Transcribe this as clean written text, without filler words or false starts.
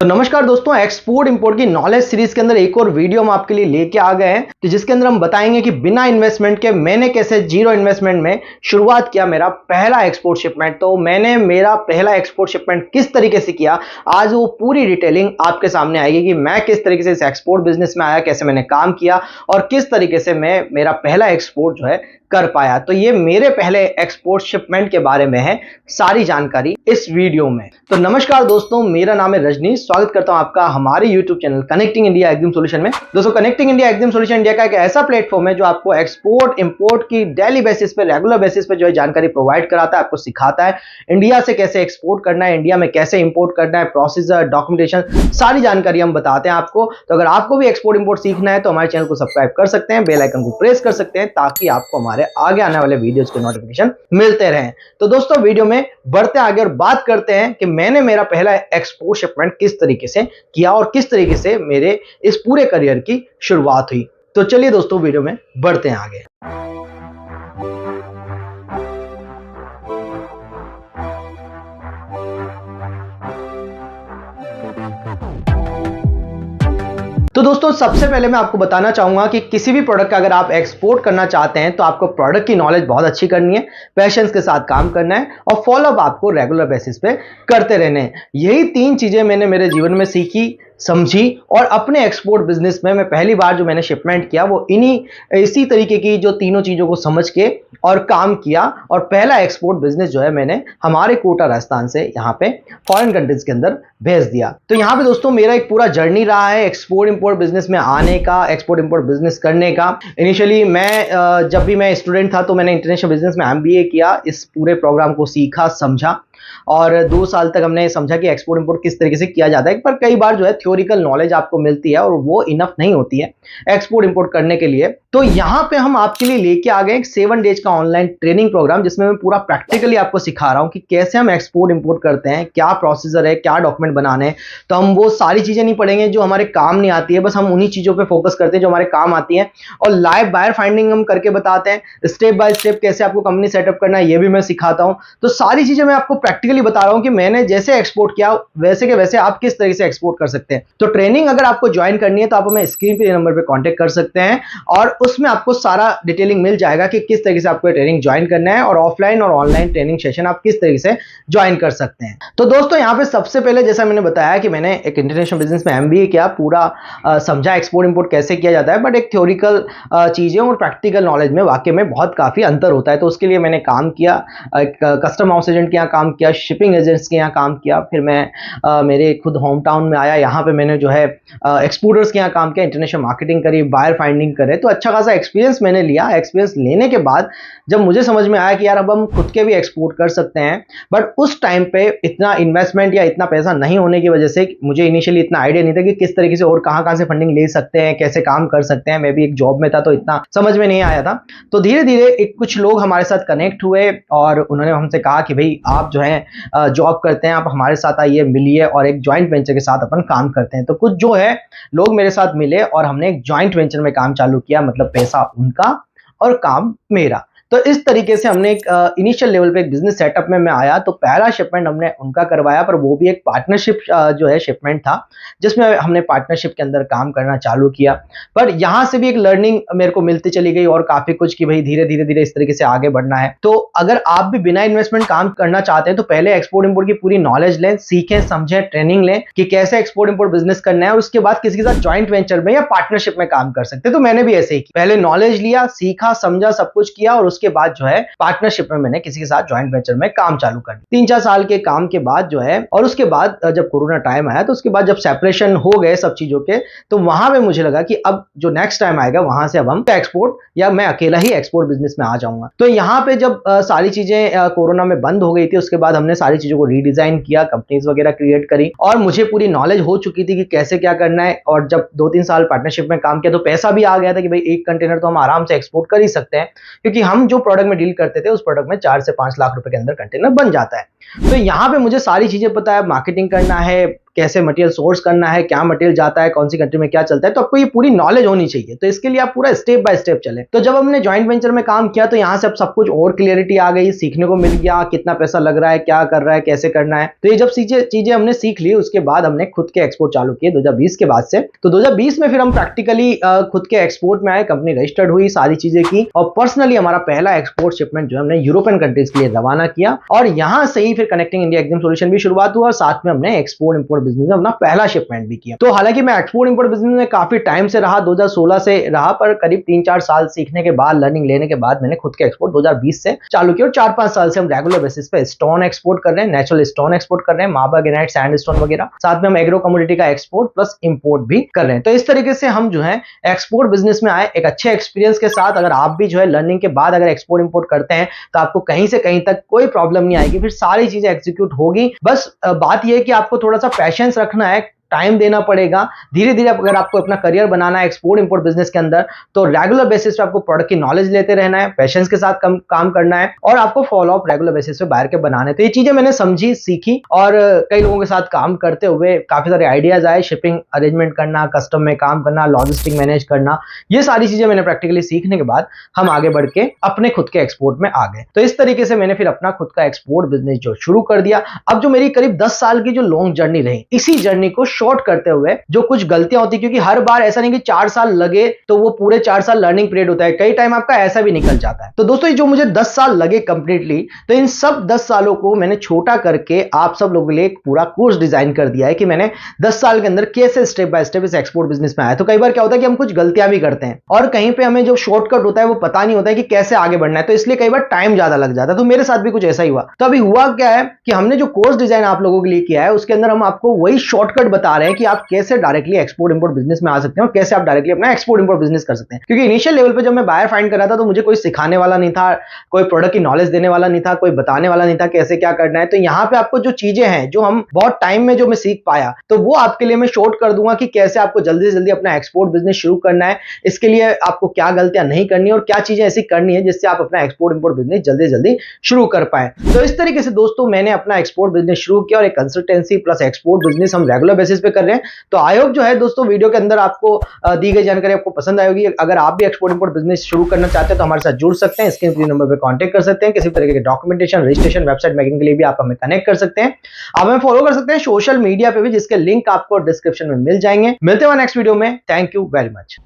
तो नमस्कार दोस्तों, एक्सपोर्ट इंपोर्ट की नॉलेज सीरीज के अंदर एक और वीडियो हम आपके लिए लेके आ गए हैं, तो जिसके अंदर हम बताएंगे कि बिना इन्वेस्टमेंट के मैंने कैसे जीरो इन्वेस्टमेंट में शुरुआत किया मेरा पहला एक्सपोर्ट शिपमेंट। तो मैंने मेरा पहला एक्सपोर्ट शिपमेंट किस तरीके से किया, आज वो पूरी डिटेलिंग आपके सामने आएगी कि मैं किस तरीके से इस एक्सपोर्ट बिजनेस में आया, कैसे मैंने काम किया और किस तरीके से मैं मेरा पहला एक्सपोर्ट जो है कर पाया। तो ये मेरे पहले एक्सपोर्ट शिपमेंट के बारे में है सारी जानकारी इस वीडियो में। तो नमस्कार दोस्तों, मेरा नाम है रजनी, स्वागत करता हूं आपका हमारे YouTube channel connecting India exam solution में। दोस्तों, connecting India exam solution India का एक ऐसा प्लेटफॉर्म है जो आपको एक्सपोर्ट इंपोर्ट की डेली बेसिस पे, रेगुलर बेसिस पे जो है जानकारी प्रोवाइड कराता है, आपको सिखाता है इंडिया से कैसे एक्सपोर्ट करना है, इंडिया में कैसे इंपोर्ट करना है, प्रोसीजर, डॉक्यूमेंटेशन, सारी जानकारी हम बताते हैं आपको। तो अगर आपको भी एक्सपोर्ट इंपोर्ट सीखना है तो हमारे चैनल को सब्सक्राइब कर सकते हैं, बेल आइकन को प्रेस कर सकते हैं ताकि आपको हमारे आगे आने वाले वीडियोस के नोटिफिकेशन मिलते रहें। तो दोस्तों, वीडियो में बढ़ते आगे और बात करते हैं कि मैंने मेरा पहला एक्सपोर्ट शिपमेंट किस तरीके से किया और किस तरीके से मेरे इस पूरे करियर की शुरुआत हुई। तो चलिए दोस्तों, वीडियो में बढ़ते हैं आगे। तो दोस्तों, सबसे पहले मैं आपको बताना चाहूंगा कि किसी भी प्रोडक्ट का अगर आप एक्सपोर्ट करना चाहते हैं तो आपको प्रोडक्ट की नॉलेज बहुत अच्छी करनी है, पैशंस के साथ काम करना है और फॉलोअप आपको रेगुलर बेसिस पे करते रहने हैं। यही तीन चीजें मैंने मेरे जीवन में सीखी, समझी और अपने एक्सपोर्ट बिजनेस में मैं पहली बार जो मैंने शिपमेंट किया वो इसी तरीके की जो तीनों चीजों को समझ के और काम किया। और पहला एक्सपोर्ट बिजनेस जो है मैंने हमारे कोटा राजस्थान से यहाँ पे फॉरेन कंट्रीज के अंदर भेज दिया। तो यहाँ पे दोस्तों मेरा एक पूरा जर्नी रहा है एक्सपोर्ट इंपोर्ट बिजनेस में आने का, एक्सपोर्ट इंपोर्ट बिजनेस करने का। इनिशियली मैं जब भी मैं स्टूडेंट था तो मैंने इंटरनेशनल बिजनेस में एमबीए किया, इस पूरे प्रोग्राम को सीखा, समझा और 2 साल तक हमने समझा कि एक्सपोर्ट इंपोर्ट किस तरीके से किया जाता है। पर कई बार जो है थ्योरिकल नॉलेज आपको मिलती है और वो इनफ नहीं होती है एक्सपोर्ट इंपोर्ट करने के लिए। तो यहाँ पे हम आपके लिए लेके आ गए एक 7 डेज का ऑनलाइन ट्रेनिंग प्रोग्राम, जिसमें मैं पूरा प्रैक्टिकली आपको सिखा रहा हूँ कि कैसे हम एक्सपोर्ट इंपोर्ट करते हैं, क्या प्रोसीजर है, क्या डॉक्यूमेंट बनाने हैं। तो हम वो सारी चीजें नहीं पढ़ेंगे जो हमारे काम नहीं आती है, बस हम उन्हीं चीजों पे फोकस करते हैं जो हमारे काम आती है और लाइव बायर फाइंडिंग हम करके बताते हैं। स्टेप बाय स्टेप कैसे आपको कंपनी सेटअप करना है ये भी मैं सिखाता हूँ। तो सारी चीजें मैं आपको प्रैक्टिकली बता रहा हूं कि मैंने जैसे एक्सपोर्ट किया वैसे के वैसे आप किस तरीके से एक्सपोर्ट कर सकते हैं। तो ट्रेनिंग अगर आपको ज्वाइन करनी है तो आप हमें स्क्रीन पे नंबर पे कांटेक्ट कर सकते हैं और उसमें आपको सारा डिटेलिंग मिल जाएगा कि किस तरीके से आपको ट्रेनिंग ज्वाइन करना है और ऑफलाइन और ऑनलाइन ट्रेनिंग सेशन आप किस तरीके से ज्वाइन कर सकते हैं। तो दोस्तों, यहाँ पे सबसे पहले जैसा मैंने बताया कि मैंने एक इंटरनेशनल बिजनेस में एमबीए किया, पूरा समझा एक्सपोर्ट इंपोर्ट कैसे किया जाता है। बट एक थ्योरिकल चीजें और प्रैक्टिकल नॉलेज में वाकई में बहुत काफी अंतर होता है। तो उसके लिए मैंने काम किया, कस्टम हाउस एजेंट के यहाँ काम किया, शिपिंग एजेंट्स के यहाँ काम किया, फिर मैं मेरे खुद होम टाउन में आया, यहाँ पे मैंने जो है एक्सपोर्टर्स के यहाँ काम किया, इंटरनेशनल मार्केटिंग करी, बायर फाइंडिंग करे। तो अच्छा खासा एक्सपीरियंस मैंने लिया। एक्सपीरियंस लेने के बाद जब मुझे समझ में आया कि यार अब हम खुद के भी एक्सपोर्ट कर सकते हैं, बट उस टाइम पे इतना इन्वेस्टमेंट या इतना पैसा नहीं होने की वजह से मुझे इनिशियली इतना आइडिया नहीं था कि किस तरीके से और कहाँ से फंडिंग ले सकते हैं, कैसे काम कर सकते हैं। मैं भी एक जॉब में था तो इतना समझ में नहीं आया था। तो धीरे धीरे कुछ लोग हमारे साथ कनेक्ट हुए और उन्होंने हमसे कहा कि भाई आप जो है जॉब करते हैं, आप हमारे साथ आइए, मिलिए और एक जॉइंट वेंचर के साथ अपन काम करते हैं। तो कुछ जो है लोग मेरे साथ मिले और हमने एक जॉइंट वेंचर में काम चालू किया, मतलब पैसा उनका और काम मेरा। तो इस तरीके से हमने एक इनिशियल लेवल पे एक बिजनेस सेटअप में मैं आया। तो पहला शिपमेंट हमने उनका करवाया, पर वो भी एक पार्टनरशिप जो है शिपमेंट था, जिसमें हमने पार्टनरशिप के अंदर काम करना चालू किया। पर यहाँ से भी एक लर्निंग मेरे को मिलती चली गई और काफी कुछ कि भाई धीरे धीरे इस तरीके से आगे बढ़ना है। तो अगर आप भी बिना इन्वेस्टमेंट काम करना चाहते हैं तो पहले एक्सपोर्ट इंपोर्ट की पूरी नॉलेज लें, सीखें, समझें, ट्रेनिंग लें कि कैसे एक्सपोर्ट इंपोर्ट बिजनेस करना है और उसके बाद किसी के साथ ज्वाइंट वेंचर में या पार्टनरशिप में काम कर सकते हैं। तो मैंने भी ऐसे ही पहले नॉलेज लिया, सीखा, समझा, सब कुछ किया और उसके बाद जो है पार्टनरशिप में मैंने किसी के साथ ज्वाइंट वेंचर में काम चालू कर दिया। 3-4 साल के काम के बाद जो है, और उसके बाद जब कोरोना टाइम आया तो उसके बाद जब सेपरेशन हो गए सब चीजों के, तो वहां पे मुझे लगा कि अब जो नेक्स्ट टाइम आएगा वहां से अब हम एक्सपोर्ट या मैं अकेला ही एक्सपोर्ट बिजनेस में आ जाऊंगा। तो यहाँ पे जब सारी चीजें कोरोना में बंद हो गई थी, उसके बाद हमने सारी चीजों को रीडिजाइन किया, कंपनीज वगैरह क्रिएट करी और मुझे पूरी नॉलेज हो चुकी थी कि कैसे क्या करना है। और जब 2-3 साल पार्टनरशिप में काम किया तो पैसा भी आ गया था कि भाई एक कंटेनर तो हम आराम से एक्सपोर्ट कर ही सकते हैं, क्योंकि हम जो प्रोडक्ट में डील करते थे उस प्रोडक्ट में 4 से 5 लाख रुपए के अंदर कंटेनर बन जाता है। तो यहाँ पे मुझे सारी चीजें पता है, मार्केटिंग करना है, कैसे मटेरियल सोर्स करना है, क्या मटेरियल जाता है, कौन सी कंट्री में क्या चलता है, तो आपको ये पूरी नॉलेज होनी चाहिए। तो इसके लिए आप पूरा स्टेप बाय स्टेप चले। तो जब हमने जॉइंट वेंचर में काम किया तो यहाँ से अब सब कुछ और क्लियरिटी आ गई, सीखने को मिल गया कितना पैसा लग रहा है, क्या कर रहा है, कैसे करना है। तो ये जब चीजें हमने सीख ली, उसके बाद हमने खुद के एक्सपोर्ट चालू किए 2020 के बाद से। तो 2020 में फिर हम प्रैक्टिकली खुद के एक्सपोर्ट में आए, कंपनी रजिस्टर्ड हुई, सारी चीजें की, और पर्सनली हमारा पहला एक्सपोर्ट शिपमेंट जो हमने यूरोपियन कंट्रीज के लिए रवाना किया। और यहां से ही फिर कनेक्टिंग इंडिया एक्जिम सॉल्यूशन भी शुरुआत हुआ, और साथ में हमने एक्सपोर्ट इंपोर्ट बिजनेस में अपना पहला शिपमेंट भी किया। तो हालांकि मैं एक्सपोर्ट इंपोर्ट बिजनेस में काफी टाइम से रहा, 2016 से रहा, पर करीब 3-4 साल सीखने के बाद, लर्निंग लेने के बाद मैंने खुद के एक्सपोर्ट 2020 से चालू किया। और 4-5 साल से हम रेगुलर बेसिस पे स्टोन एक्सपोर्ट कर रहे हैं, नेचुरल स्टोन एक्सपोर्ट कर रहे हैं, मार्बल, ग्रेनाइट, सैंडस्टोन वगैरह। साथ में हम एग्रो कमोडिटी का एक्सपोर्ट प्लस इंपोर्ट भी कर रहे हैं। तो इस तरीके से हम जो है एक्सपोर्ट बिजनेस में आए एक अच्छे एक्सपीरियंस के साथ। अगर आप भी जो है लर्निंग के बाद अगर एक्सपोर्ट इंपोर्ट करते हैं तो आपको कहीं से कहीं तक कोई प्रॉब्लम नहीं आएगी, फिर सारी चीजें एग्जीक्यूट होगी। बस बात यह है कि आपको थोड़ा सा पेशेंस रखना है, टाइम देना पड़ेगा। धीरे धीरे अगर आपको अपना करियर बनाना है एक्सपोर्ट इंपोर्ट बिजनेस के अंदर, तो रेगुलर बेसिस पे आपको प्रोडक्ट की नॉलेज लेते रहना है, पेशेंस के साथ काम करना है, और आपको फॉलो अप रेगुलर बेसिस पे बाहर के बनाने। तो ये चीजें मैंने समझी, सीखी, और कई लोगों के साथ काम करते हुए काफी सारे आइडियाज आए। शिपिंग अरेंजमेंट करना, कस्टम में काम करना, लॉजिस्टिक मैनेज करना, ये सारी चीजें मैंने प्रैक्टिकली सीखने के बाद हम आगे बढ़ के अपने खुद के एक्सपोर्ट में आ गए। तो इस तरीके से मैंने फिर अपना खुद का एक्सपोर्ट बिजनेस जो शुरू कर दिया। अब जो मेरी करीब 10 साल की जो लॉन्ग जर्नी रही, इसी जर्नी को शॉर्ट करते हुए जो कुछ गलतियां होती, क्योंकि हर बार ऐसा नहीं कि 4 साल लगे तो वो पूरे 4 साल लर्निंग पीरियड होता है, कई टाइम आपका ऐसा भी निकल जाता है। तो दोस्तों ये जो मुझे 10 साल लगे कंप्लीटली, तो इन सब 10 सालों को मैंने छोटा करके आप सब लोगों के लिए एक पूरा कोर्स डिजाइन कर दिया है कि मैंने 10 साल के अंदर कैसे स्टेप बाय स्टेप इस एक्सपोर्ट बिजनेस में आया। तो कई बार क्या होता है कि हम कुछ गलतियां भी करते हैं और कहीं पे हमें जो शॉर्टकट होता है वो पता नहीं होता है कि कैसे आगे बढ़ना है, तो इसलिए कई बार टाइम ज्यादा लग जाता है। तो मेरे साथ भी कुछ ऐसा ही हुआ। तो अभी हुआ क्या है कि हमने जो कोर्स डिजाइन आप लोगों के लिए किया है, उसके अंदर हम आपको वही शॉर्टकट बता रहे हैं कि आप कैसे डायरेक्टली एक्सपोर्ट इंपोर्ट बिजनेस में आ सकते हैं और कैसे आप डायरेक्टली अपना एक्सपोर्ट इंपोर्ट बिजनेस कर सकते हैं। क्योंकि इनिशियल लेवल पे जब मैं बायर फाइंड कर रहा था तो मुझे कोई सिखाने वाला नहीं था, कोई प्रोडक्ट की नॉलेज देने वाला नहीं था, कोई बताने वाला नहीं था कैसे क्या करना है। तो यहाँ पे आपको जो चीजें हैं जो हम बहुत टाइम में जो मैं सीख पाया, तो वो आपके लिए मैं शॉर्ट कर दूंगा कि कैसे आपको जल्दी से जल्दी अपना एक्सपोर्ट बिजनेस शुरू करना है, इसके लिए आपको क्या गलतियां नहीं करनी और क्या चीजें ऐसी करनी है जिससे आप अपना एक्सपोर्ट इंपोर्ट बिजनेस जल्दी से जल्दी शुरू कर पाए। तो इस तरीके से दोस्तों मैंने अपना एक्सपोर्ट बिजनेस शुरू किया और एक कंसल्टेंसी प्लस एक्सपोर्ट बिजनेस हम रेगुलर बेसिस पे कर रहे हैं। तो आई होप जो है दोस्तों वीडियो के अंदर आपको दी गई जानकारी आपको पसंद आएगी। अगर आप भी एक्सपोर्ट इंपोर्ट बिजनेस शुरू करना चाहते हैं तो हमारे साथ जुड़ सकते हैं, स्क्रीन नंबर पे कांटेक्ट कर सकते हैं। किसी तरह के डॉक्यूमेंटेशन, रजिस्ट्रेशन, वेबसाइट मेकिंग के लिए भी आप हमें कनेक्ट कर सकते हैं। आप हमें फॉलो कर सकते हैं सोशल मीडिया पे भी, जिसके लिंक आपको डिस्क्रिप्शन में मिल जाएंगे। मिलते हैं नेक्स्ट वीडियो में। Thank you very much.